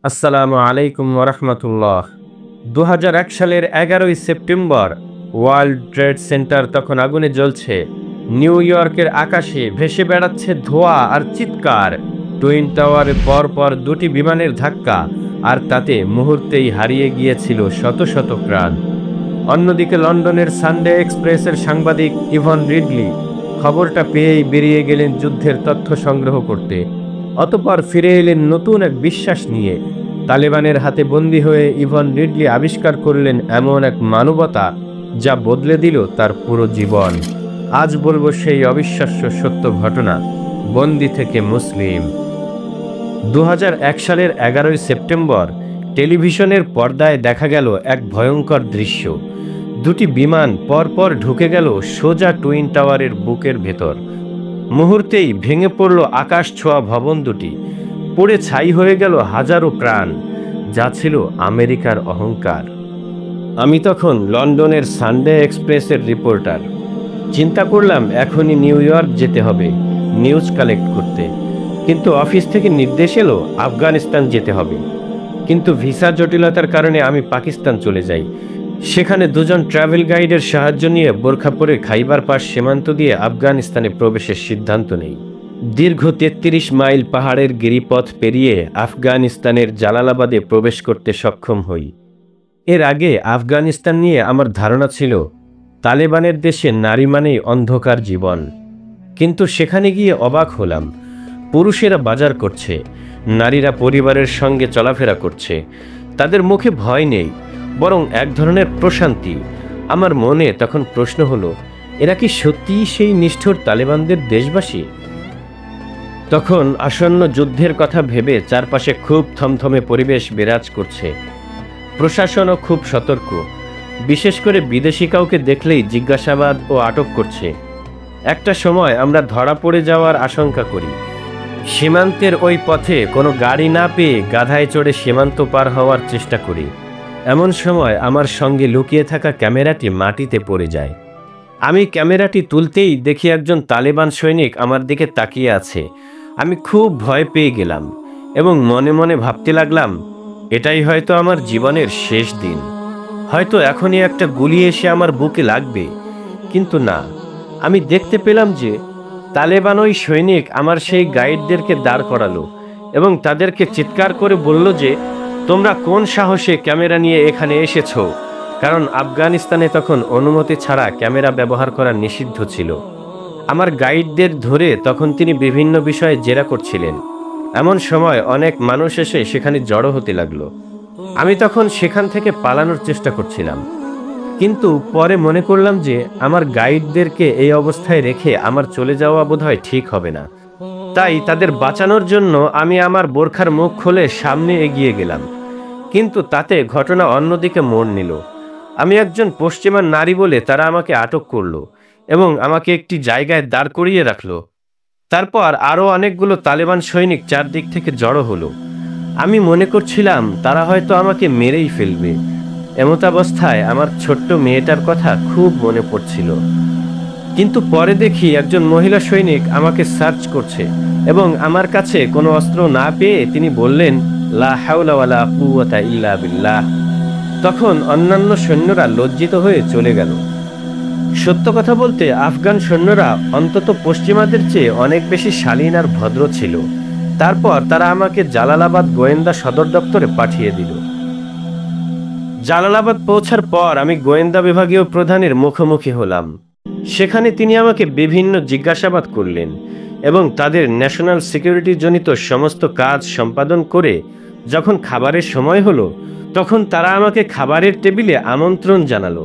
আসসালামু আলাইকুম ওরহমতুল্লাহ। ২০০১ সালের ১১ই সেপ্টেম্বর ওয়ার্ল্ড ট্রেড সেন্টার তখন আগুনে জ্বলছে। নিউ ইয়র্কের আকাশে ভেসে বেড়াচ্ছে ধোঁয়া আর চিৎকার। টুইন টাওয়ারে পরপর দুটি বিমানের ধাক্কা, আর তাতে মুহূর্তেই হারিয়ে গিয়েছিল শত শত প্রাণ। অন্যদিকে লন্ডনের সানডে এক্সপ্রেসের সাংবাদিক ইভন রিডলি খবরটা পেয়েই বেরিয়ে গেলেন যুদ্ধের তথ্য সংগ্রহ করতে। অতঃপর ফিরে এলেন নতুন এক বিশ্বাস নিয়ে। তালেবানের হাতে বন্দী হয়ে ইভন রিডলি আবিষ্কার করলেন এমন এক মানবতা যা বদলে দিল তার পুরো জীবন। আজ বলবো সেই অবিশ্বাস্য সত্য ঘটনা, বন্দী থেকে মুসলিম। ২০০১ সালের ১১ই সেপ্টেম্বর টেলিভিশনের পর্দায় দেখা গেল এক ভয়ঙ্কর দৃশ্য। দুটি বিমান পরপর ঢুকে গেল সোজা টুইন টাওয়ারের বুকের ভেতর। মুহূর্তেই ভেঙে পড়ল আকাশ ছোঁয়া ভবন দুটি, পড়ে ছাই হয়ে গেল হাজারো প্রাণ, যা ছিল আমেরিকার অহংকার। আমি তখন লন্ডনের সানডে এক্সপ্রেসের রিপোর্টার। চিন্তা করলাম এখনই নিউ ইয়র্ক যেতে হবে নিউজ কালেক্ট করতে, কিন্তু অফিস থেকে নির্দেশ এলো আফগানিস্তান যেতে হবে। কিন্তু ভিসা জটিলতার কারণে আমি পাকিস্তান চলে যাই। সেখানে দুজন ট্রাভেল গাইডের সাহায্য নিয়ে বোরখা পরে খাইবার পাস সীমান্ত দিয়ে আফগানিস্তানে প্রবেশের সিদ্ধান্ত নেই। দীর্ঘ ৩৩ মাইল পাহাড়ের গিরিপথ পেরিয়ে আফগানিস্তানের জালালাবাদে প্রবেশ করতে সক্ষম হই। এর আগে আফগানিস্তান নিয়ে আমার ধারণা ছিল তালেবানের দেশে নারী মানেই অন্ধকার জীবন, কিন্তু সেখানে গিয়ে অবাক হলাম। পুরুষেরা বাজার করছে, নারীরা পরিবারের সঙ্গে চলাফেরা করছে। তাদের মুখে ভয় নেই, বরং এক ধরনের প্রশান্তি। আমার মনে তখন প্রশ্ন হলো, এরা কি সত্যিই সেই নিষ্ঠুর তালেবানদের দেশবাসী? তখন আসন্ন যুদ্ধের কথা ভেবে চারপাশে খুব থমথমে পরিবেশ বিরাজ করছে। প্রশাসনও খুব সতর্ক, বিশেষ করে বিদেশি কাউকে দেখলেই জিজ্ঞাসাবাদ ও আটক করছে। একটা সময় আমরা ধরা পড়ে যাওয়ার আশঙ্কা করি। সীমান্তের ওই পথে কোনো গাড়ি না পেয়ে গাধায় চড়ে সীমান্ত পার হওয়ার চেষ্টা করি। এমন সময় আমার সঙ্গে লুকিয়ে থাকা ক্যামেরাটি মাটিতে পড়ে যায়। আমি ক্যামেরাটি তুলতেই দেখি একজন তালেবান সৈনিক আমার দিকে তাকিয়ে আছে। আমি খুব ভয় পেয়ে গেলাম এবং মনে মনে ভাবতে লাগলাম, এটাই হয়তো আমার জীবনের শেষ দিন। হয়তো এখনই একটা গুলি এসে আমার বুকে লাগবে। কিন্তু না, আমি দেখতে পেলাম যে তালেবান ওই সৈনিক আমার সেই গাইডদেরকে দাঁড় করালো এবং তাদেরকে চিৎকার করে বলল যে, তোমরা কোন সাহসে ক্যামেরা নিয়ে এখানে এসেছো? কারণ আফগানিস্তানে তখন অনুমতি ছাড়া ক্যামেরা ব্যবহার করা নিষিদ্ধ ছিল। আমার গাইডদের ধরে তখন তিনি বিভিন্ন বিষয়ে জেরা করছিলেন। এমন সময় অনেক মানুষ এসে সেখানে জড়ো হতে লাগলো। আমি তখন সেখান থেকে পালানোর চেষ্টা করছিলাম, কিন্তু পরে মনে করলাম যে আমার গাইডদেরকে এই অবস্থায় রেখে আমার চলে যাওয়া বোধহয় ঠিক হবে না। তাই তাদের বাঁচানোর জন্য আমি আমার বোরখার মুখ খুলে সামনে এগিয়ে গেলাম। কিন্তু তাতে ঘটনা অন্যদিকে মোড় নিল। আমি একজন পশ্চিমা নারী বলে তারা আমাকে আটক করলো এবং আমাকে একটি জায়গায় দাঁড় করিয়ে রাখলো। তারপর আরও অনেকগুলো তালেবান সৈনিক চারদিক থেকে জড়ো হলো। আমি মনে করছিলাম তারা হয়তো আমাকে মেরেই ফেলবে। এমতাবস্থায় আমার ছোট্ট মেয়েটার কথা খুব মনে পড়ছিল। কিন্তু পরে দেখি একজন মহিলা সৈনিক আমাকে সার্চ করছে এবং আমার কাছে কোনো অস্ত্র না পেয়ে তিনি বললেন, লা হাওলা ওয়ালা কুওয়াতা ইল্লা বিল্লাহ। তখন অন্যান্য সৈন্যরা লজ্জিত হয়ে চলে গেল। সত্য কথা বলতে আফগান সৈন্যরা অন্তত পশ্চিমাদের চেয়ে অনেক বেশি শালীন আর ভদ্র ছিল। তারপর তারা আমাকে জালালাবাদ গোয়েন্দা সদর দপ্তরে পাঠিয়ে দিল। জালালাবাদ পৌঁছার পর আমি গোয়েন্দা বিভাগীয় প্রধানের মুখোমুখি হলাম। সেখানে তিনি আমাকে বিভিন্ন জিজ্ঞাসাবাদ করলেন এবং তাদের ন্যাশনাল সিকিউরিটি জনিত সমস্ত কাজ সম্পাদন করে যখন খাবারের সময় হলো, তখন তারা আমাকে খাবারের টেবিলে আমন্ত্রণ জানালো।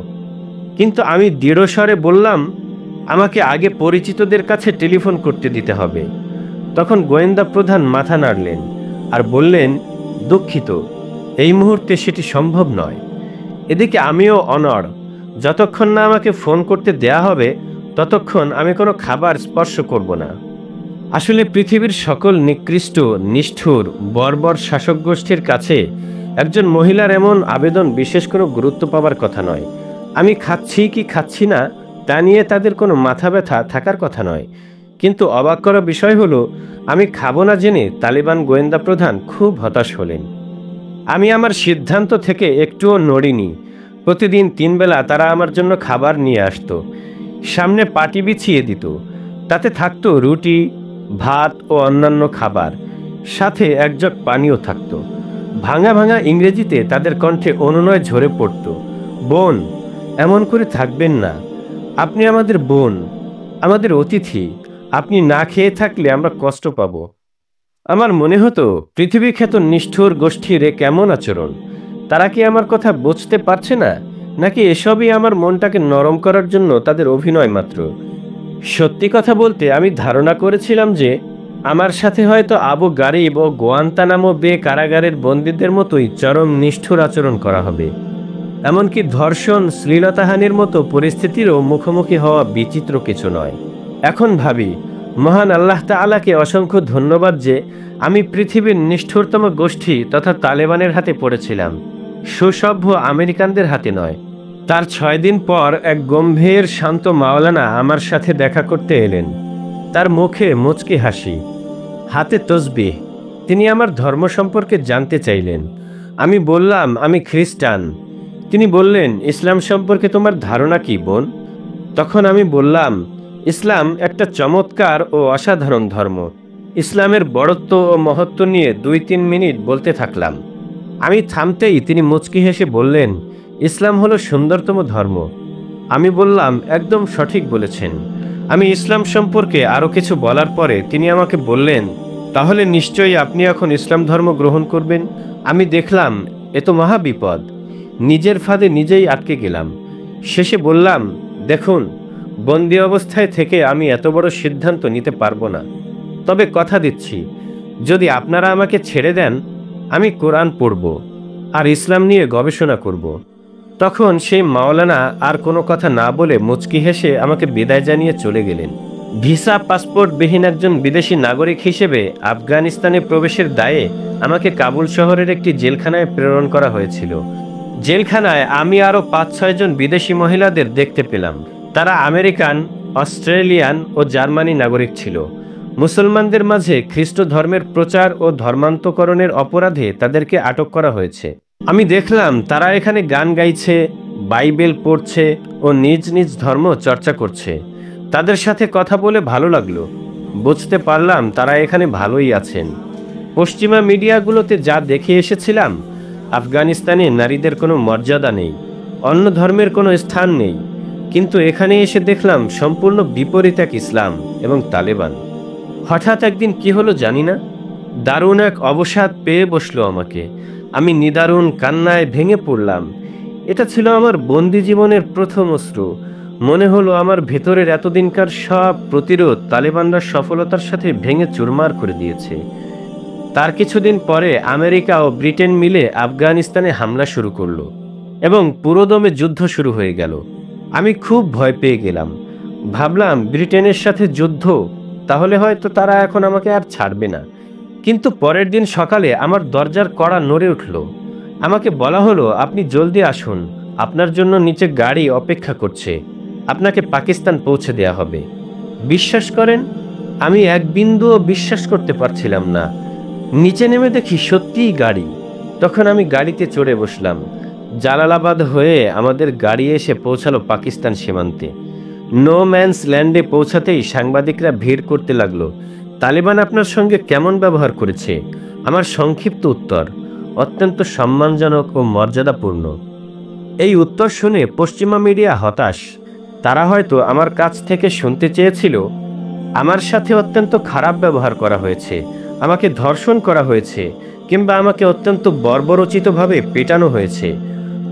কিন্তু আমি দৃঢ়স্বরে বললাম, আমাকে আগে পরিচিতদের কাছে টেলিফোন করতে দিতে হবে। তখন গোয়েন্দা প্রধান মাথা নাড়লেন আর বললেন, দুঃখিত, এই মুহূর্তে সেটি সম্ভব নয়। এদিকে আমিও অনড়। যতক্ষণ না আমাকে ফোন করতে দেয়া হবে ততক্ষণ আমি কোনো খাবার স্পর্শ করব না। আসলে পৃথিবীর সকল নিকৃষ্ট, নিষ্ঠুর, বর্বর শাসক গোষ্ঠীর কাছে একজন মহিলার এমন আবেদন বিশেষ কোনো গুরুত্ব পাবার কথা নয়। আমি খাচ্ছি কি খাচ্ছি না তা নিয়ে তাদের কোনো মাথা ব্যথা থাকার কথা নয়। কিন্তু অবাক করা বিষয় হলো, আমি খাবো না জেনে তালেবান গোয়েন্দা প্রধান খুব হতাশ হলেন। আমি আমার সিদ্ধান্ত থেকে একটুও নড়িনি। প্রতিদিন 3 বেলা তারা আমার জন্য খাবার নিয়ে আসতো, সামনে পাটি বিছিয়ে দিত। তাতে থাকতো রুটি, ভাত ও অন্যান্য খাবার, সাথে এক জগ পানিও থাকতো। ভাঙা ভাঙা ইংরেজিতে তাদের কণ্ঠে অনুনয় ঝরে পড়ত, বোন, এমন করে থাকবেন না। আপনি আমাদের বোন, আমাদের অতিথি। আপনি না খেয়ে থাকলে আমরা কষ্ট পাব। আমার মনে হতো পৃথিবী খ্যাত নিষ্ঠুর গোষ্ঠীর এ কেমন আচরণ। তারা কি আমার কথা বুঝতে পারছে না, নাকি এসবই আমার মনটাকে নরম করার জন্য তাদের অভিনয় মাত্র? সত্যি কথা বলতে আমি ধারণা করেছিলাম যে আমার সাথে হয়তো আবু গারিব ও গোয়ান্তানামো বে কারাগারের বন্দীদের মতোই চরম নিষ্ঠুর আচরণ করা হবে। এমনকি ধর্ষণ, শ্লীলতাহানির মতো পরিস্থিতিরও মুখোমুখি হওয়া বিচিত্র কিছু নয়। এখন ভাবি, মহান আল্লাহ তাআলাকে অসংখ্য ধন্যবাদ যে আমি পৃথিবীর নিষ্ঠুরতম গোষ্ঠী তথা তালেবানের হাতে পড়েছিলাম, সুসভ্য আমেরিকানদের হাতে নয়। তার 6 দিন পর এক গম্ভীর শান্ত মাওলানা আমার সাথে দেখা করতে এলেন। তার মুখে মুচকি হাসি, হাতে তসবিহ। তিনি আমার ধর্ম সম্পর্কে জানতে চাইলেন। আমি বললাম আমি খ্রিস্টান। তিনি বললেন, ইসলাম সম্পর্কে তোমার ধারণা কি বোন? তখন আমি বললাম, ইসলাম একটা চমৎকার ও অসাধারণ ধর্ম। ইসলামের বড়ত্ব ও মহত্ব নিয়ে 2-3 মিনিট বলতে থাকলাম। আমি থামতেই তিনি মুচকি হেসে বললেন, ইসলাম হলো সুন্দরতম ধর্ম। আমি বললাম, একদম সঠিক বলেছেন। আমি ইসলাম সম্পর্কে আরও কিছু বলার পরে তিনি আমাকে বললেন, তাহলে নিশ্চয়ই আপনি এখন ইসলাম ধর্ম গ্রহণ করবেন? আমি দেখলাম এ তো মহা বিপদ। নিজের ফাঁদে নিজেই আটকে গেলাম। শেষে বললাম, দেখুন, বন্দি অবস্থায় থেকে আমি এত বড় সিদ্ধান্ত নিতে পারবো না। তবে কথা দিচ্ছি, যদি আপনারা আমাকে ছেড়ে দেন, আমি কোরআন পড়ব আর ইসলাম নিয়ে গবেষণা করব। তখন সেই মাওলানা আর কোনো কথা না বলে মুচকি হেসে আমাকে বিদায় জানিয়ে চলে গেলেন। ভিসা পাসপোর্টবিহীন একজন বিদেশি নাগরিক হিসেবে আফগানিস্তানে প্রবেশের দায়ে আমাকে কাবুল শহরের একটি জেলখানায় প্রেরণ করা হয়েছিল। জেলখানায় আমি আরও 5-6 জন বিদেশি মহিলাদের দেখতে পেলাম। তারা আমেরিকান, অস্ট্রেলিয়ান ও জার্মানি নাগরিক ছিল। মুসলমানদের মাঝে খ্রিস্ট ধর্মের প্রচার ও ধর্মান্তকরণের অপরাধে তাদেরকে আটক করা হয়েছে। আমি দেখলাম তারা এখানে গান গাইছে, বাইবেল পড়ছে ও নিজ নিজ ধর্ম চর্চা করছে। তাদের সাথে কথা বলে ভালো লাগলো। বুঝতে পারলাম তারা এখানে ভালোই আছেন। পশ্চিমা মিডিয়াগুলোতে যা দেখে এসেছিলাম, আফগানিস্তানে নারীদের কোনো মর্যাদা নেই, অন্য ধর্মের কোনো স্থান নেই। কিন্তু এখানে এসে দেখলাম সম্পূর্ণ বিপরীত এক ইসলাম এবং তালেবান। হঠাৎ একদিন কি হলো জানি না, দারুণ এক অবসাদ পেয়ে বসলো আমাকে। আমি নিদারুণ কান্নায় ভেঙে পড়লাম। এটা ছিল আমার বন্দি জীবনের প্রথম অশ্রু। মনে হলো আমার ভেতরের এতদিনকার সব প্রতিরোধ তালেবানরা সফলতার সাথে ভেঙে চুরমার করে দিয়েছে। তার কিছুদিন পরে আমেরিকা ও ব্রিটেন মিলে আফগানিস্তানে হামলা শুরু করলো এবং পুরোদমে যুদ্ধ শুরু হয়ে গেল। আমি খুব ভয় পেয়ে গেলাম। ভাবলাম ব্রিটেনের সাথে যুদ্ধ, তাহলে হয়তো তারা এখন আমাকে আর ছাড়বে না। কিন্তু পরের দিন সকালে আমার দরজার কড়া নড়ে উঠল। আমাকে বলা হলো, আপনি জলদি আসুন, আপনার জন্য নিচে গাড়ি অপেক্ষা করছে, আপনাকে পাকিস্তান পৌঁছে দেয়া হবে। বিশ্বাস করেন, আমি এক বিন্দুও বিশ্বাস করতে পারছিলাম না। নিচে নেমে দেখি সত্যিই গাড়ি। তখন আমি গাড়িতে চড়ে বসলাম। জালালাবাদ হয়ে আমাদের গাড়ি এসে পৌঁছালো পাকিস্তান সীমান্তে। নো ম্যানস ল্যান্ডে পৌঁছাতেই সাংবাদিকরা ভিড় করতে লাগলো। তালেবান আপনার সঙ্গে কেমন ব্যবহার করেছে? আমার সংক্ষিপ্ত উত্তর, অত্যন্ত সম্মানজনক ও মর্যাদাপূর্ণ। এই উত্তর শুনে পশ্চিমা মিডিয়া হতাশ। তারা হয়তো আমার কাছ থেকে শুনতে চেয়েছিল, আমার সাথে অত্যন্ত খারাপ ব্যবহার করা হয়েছে, আমাকে ধর্ষণ করা হয়েছে, কিংবা আমাকে অত্যন্ত বর্বরচিতভাবে পেটানো হয়েছে।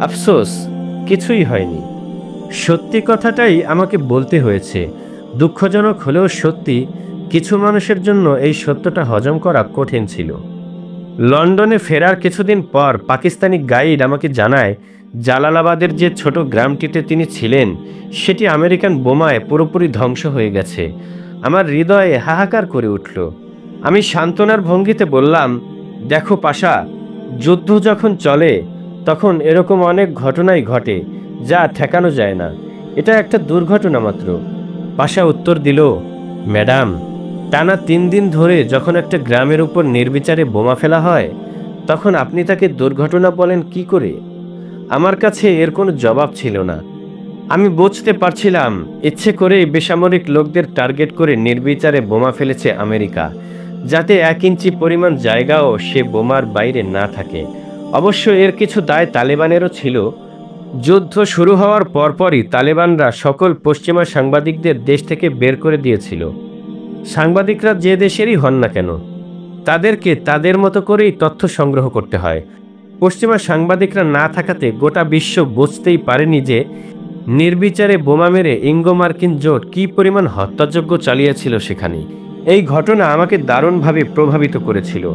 আফসোস, কিছুই হয়নি। সত্যি কথাটাই আমাকে বলতে হয়েছে। দুঃখজনক হলেও সত্যি, কিছু মানুষের জন্য এই সত্যটা হজম করা কঠিন ছিল। লন্ডনে ফেরার কিছুদিন পর পাকিস্তানি গাইড আমাকে জানায়, জালালাবাদের যে ছোট গ্রামটিতে তিনি ছিলেন সেটি আমেরিকান বোমায় পুরোপুরি ধ্বংস হয়ে গেছে। আমার হৃদয়ে হাহাকার করে উঠল। আমি সান্ত্বনার ভঙ্গিতে বললাম, দেখো পাশা, যুদ্ধ যখন চলে তখন এরকম অনেক ঘটনাই ঘটে যা ঠেকানো যায় না। এটা একটা দুর্ঘটনা মাত্র। পাশা উত্তর দিল, ম্যাডাম, টানা 3 দিন ধরে যখন একটা গ্রামের উপর নির্বিচারে বোমা ফেলা হয়, তখন আপনি তাকে দুর্ঘটনা বলেন কি করে? আমার কাছে এর কোনো জবাব ছিল না। আমি বুঝতে পারছিলাম ইচ্ছে করেই বেসামরিক লোকদের টার্গেট করে নির্বিচারে বোমা ফেলেছে আমেরিকা, যাতে 1 ইঞ্চি পরিমাণ জায়গাও সে বোমার বাইরে না থাকে। অবশ্য এর কিছু দায় তালেবানেরও ছিল। যুদ্ধ শুরু হওয়ার পরপরই তালেবানরা সকল পশ্চিমা সাংবাদিকদের দেশ থেকে বের করে দিয়েছিল। সাংবাদিকরা যে দেশেরই হন না কেন, তাদেরকে তাদের মতো করেই তথ্য সংগ্রহ করতে হয়। পশ্চিমা সাংবাদিকরা না থাকাতে গোটা বিশ্ব বুঝতেই পারেনি যে নির্বিচারে বোমা মেরে ইঙ্গো মার্কিন জোট কী পরিমাণ হত্যাযজ্ঞ চালিয়েছিল সেখানে। এই ঘটনা আমাকে দারুণভাবে প্রভাবিত করেছিল।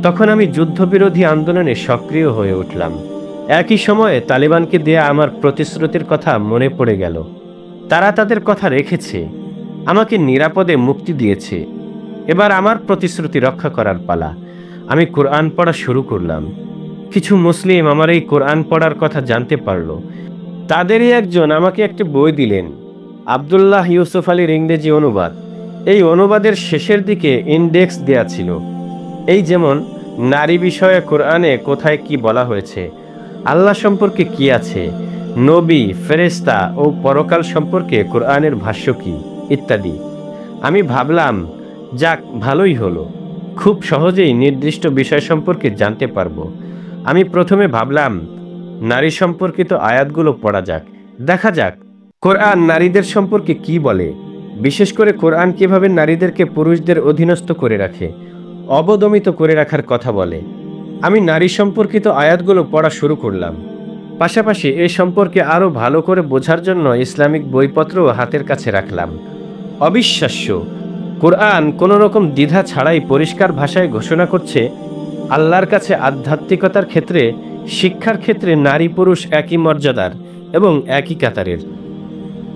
তখন আমি যুদ্ধবিরোধী আন্দোলনে সক্রিয় হয়ে উঠলাম। একই সময়ে তালেবানকে দেয়া আমার প্রতিশ্রুতির কথা মনে পড়ে গেল। তারা তাদের কথা রেখেছে, আমাকে নিরাপদে মুক্তি দিয়েছে। এবার আমার প্রতিশ্রুতি রক্ষা করার পালা। আমি কোরআন পড়া শুরু করলাম। কিছু মুসলিম আমার এই কোরআন পড়ার কথা জানতে পারল। তাদেরই একজন আমাকে একটা বই দিলেন, আব্দুল্লাহ ইউসুফ আলীর ইংরেজি অনুবাদ। এই অনুবাদের শেষের দিকে ইন্ডেক্স দেয়া ছিল। এই যেমন নারী বিষয়ে কোরআনে কোথায় কি বলা হয়েছে, আল্লাহ সম্পর্কে কি আছে, নবী, ফেরেশতা ও পরকাল সম্পর্কে কোরআনের ভাষ্য কি, ইত্যাদি। আমি ভাবলাম, যাক, ভালোই হলো, খুব সহজেই নির্দিষ্ট বিষয় সম্পর্কে জানতে পারবো। আমি প্রথমে ভাবলাম নারী সম্পর্কিত আয়াতগুলো পড়া যাক, দেখা যাক কোরআন নারীদের সম্পর্কে কি বলে, বিশেষ করে কোরআন কিভাবে নারীদেরকে পুরুষদের অধীনস্থ করে রাখে, অবদমিত করে রাখার কথা বলে। আমি নারী সম্পর্কিত আয়াতগুলো পড়া শুরু করলাম। পাশাপাশি এ সম্পর্কে আরও ভালো করে বোঝার জন্য ইসলামিক বইপত্রও হাতের কাছে রাখলাম। অবিশ্বাস্য, কোরআন কোনো রকম দ্বিধা ছাড়াই পরিষ্কার ভাষায় ঘোষণা করছে আল্লাহর কাছে আধ্যাত্মিকতার ক্ষেত্রে, শিক্ষার ক্ষেত্রে নারী পুরুষ একই মর্যাদার এবং একই কাতারের।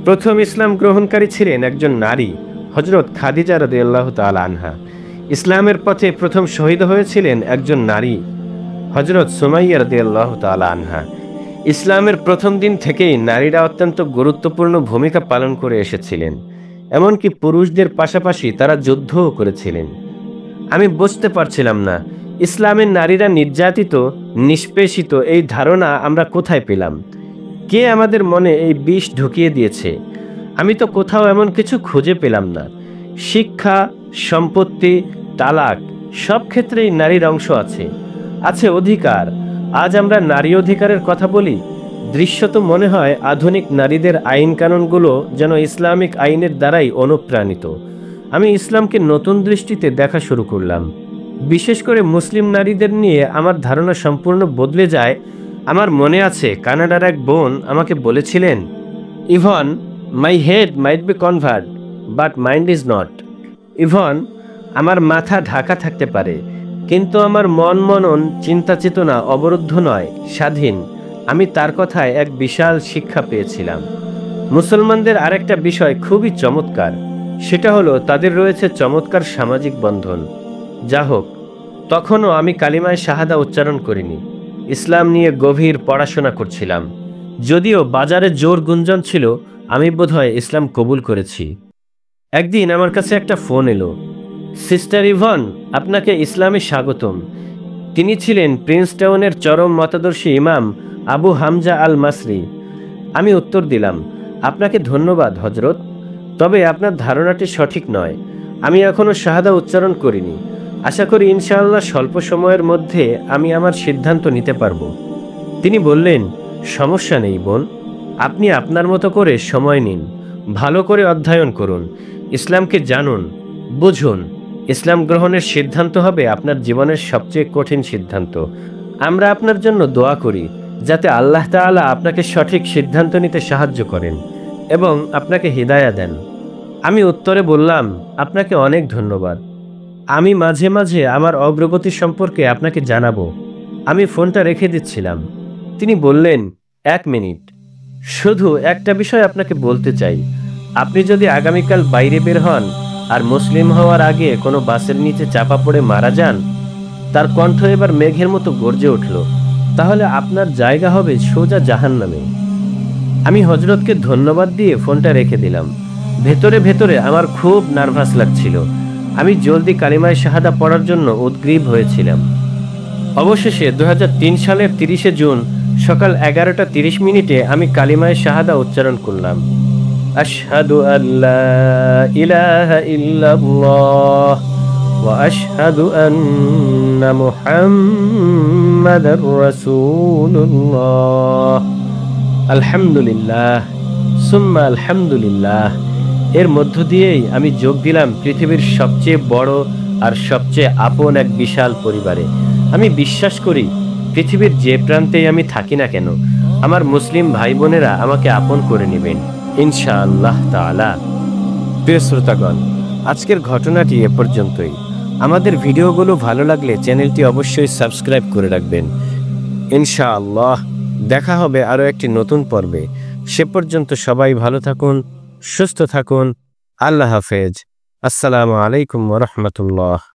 প্রথম ইসলাম গ্রহণকারী ছিলেন একজন নারী, হযরত খাদিজা রাদিয়াল্লাহু তাআলা আনহা। ইসলামের পথে প্রথম শহীদ হয়েছিলেন একজন নারী, হযরত সুমাইয়া রাদিয়াল্লাহু তাআলা আনহা। ইসলামের প্রথম দিন থেকেই নারীরা অত্যন্ত গুরুত্বপূর্ণ ভূমিকা পালন করে এসেছিলেন। এমনকি পুরুষদের পাশাপাশি তারা যুদ্ধও করেছিলেন। আমি বুঝতে পারছিলাম না, ইসলামের নারীরা নির্যাতিত, নিষ্পেষিত এই ধারণা আমরা কোথায় পেলাম? কে আমাদের মনে এই বিষ ঢুকিয়ে দিয়েছে? আমি তো কোথাও এমন কিছু খুঁজে পেলাম না। শিক্ষা, সম্পত্তি, তালাক, সব ক্ষেত্রেই নারীর অংশ আছে, আছে অধিকার। আজ আমরা নারী অধিকারের কথা বলি, দৃশ্যত মনে হয় আধুনিক নারীদের আইন কানুনগুলো যেন ইসলামিক আইনের দ্বারাই অনুপ্রাণিত। আমি ইসলামকে নতুন দৃষ্টিতে দেখা শুরু করলাম। বিশেষ করে মুসলিম নারীদের নিয়ে আমার ধারণা সম্পূর্ণ বদলে যায়। আমার মনে আছে কানাডার এক বোন আমাকে বলেছিলেন, even my head might be convert but mind is not. Even আমার মাথা ঢাকা থাকতে পারে, কিন্তু আমার মন মনন চিন্তা চেতনা অবরুদ্ধ নয়, স্বাধীন। আমি তার কথায় এক বিশাল শিক্ষা পেয়েছিলাম। মুসলমানদের আরেকটা বিষয় খুবই চমৎকার, সেটা হলো তাদের রয়েছে চমৎকার সামাজিক বন্ধন। যা হোক, তখনও আমি কালিমায়ে শাহাদা উচ্চারণ করিনি, ইসলাম নিয়ে গভীর পড়াশোনা করছিলাম। যদিও বাজারে জোর গুঞ্জন ছিল আমি বোধহয় ইসলাম কবুল করেছি। একদিন আমার কাছে একটা ফোন এলো, সিস্টার ইভন, আপনাকে ইসলামে স্বাগতম। তিনি ছিলেন প্রিন্সটাউনের চরম মতাদর্শী ইমাম আবু হামজা আল মাসরি। আমি উত্তর দিলাম, আপনাকে ধন্যবাদ হজরত, তবে আপনার ধারণাটি সঠিক নয়। আমি এখনও শাহাদা উচ্চারণ করিনি। আশা করি ইনশাআল্লাহ স্বল্প সময়ের মধ্যে আমি আমার সিদ্ধান্ত নিতে পারবো। তিনি বললেন, সমস্যা নেই বোন, আপনি আপনার মতো করে সময় নিন, ভালো করে অধ্যয়ন করুন, ইসলামকে জানুন, বুঝুন। ইসলাম গ্রহণের সিদ্ধান্ত হবে আপনার জীবনের সবচেয়ে কঠিন সিদ্ধান্ত। আমরা আপনার জন্য দোয়া করি যাতে আল্লাহ তাআলা আপনাকে সঠিক সিদ্ধান্ত নিতে সাহায্য করেন এবং আপনাকে হিদায়া দেন। আমি উত্তরে বললাম, আপনাকে অনেক ধন্যবাদ। আমি মাঝে মাঝে আমার অগ্রগতি সম্পর্কে আপনাকে জানাবো। আমি ফোনটা রেখে দিচ্ছিলাম। তিনি বললেন, 1 মিনিট, শুধু একটা বিষয় আপনাকে বলতে চাই। আপনি যদি আগামীকাল বাইরে বের হন আর মুসলিম হওয়ার আগে কোনো বাসের নিচে চাপা পড়ে মারা যান, তার কণ্ঠ এবার মেঘের মতো গর্জে উঠল, তাহলে আপনার জায়গা হবে সোজা জাহান্নামে। আমি হযরতকে ধন্যবাদ দিয়ে ফোনটা রেখে দিলাম। ভেতরে ভেতরে আমার খুব নার্ভাস লাগছিল। আমি জলদি কালিমায়ে শাহাদা পড়ার জন্য উদ্গ্রীব হয়েছিলাম। অবশেষে 2003 সালের 30শে জুন সকাল 11:30 আমি কালিমায়ে শাহাদা উচ্চারণ করলাম। আশহাদু আল্লা ইলাহা ইল্লাল্লাহ ওয়া আশহাদু আন্না মুহাম্মাদার রাসূলুল্লাহ। আলহামদুলিল্লাহ সুম্মা আলহামদুলিল্লাহ। এর মধ্য দিয়েই আমি যোগ দিলাম পৃথিবীর সবচেয়ে বড় আর সবচেয়ে আপন এক বিশাল পরিবারে। আমি বিশ্বাস করি পৃথিবীর যে প্রান্তেই আমি থাকি না কেন, আমার মুসলিম ভাই বোনেরা আমাকে আপন করে নেবেন ইনশাআল্লাহ তাআলা। প্রিয় শ্রোতাগণ, আজকের ঘটনাটি এ পর্যন্তই। আমাদের ভিডিওগুলো ভালো লাগলে চ্যানেলটি অবশ্যই সাবস্ক্রাইব করে রাখবেন। ইনশাআল্লাহ দেখা হবে আরও একটি নতুন পর্বে। সে পর্যন্ত সবাই ভালো থাকুন, সুস্থ থাকুন। আল্লাহ হাফেজ। আসসালামু আলাইকুম ওয়া রাহমাতুল্লাহ।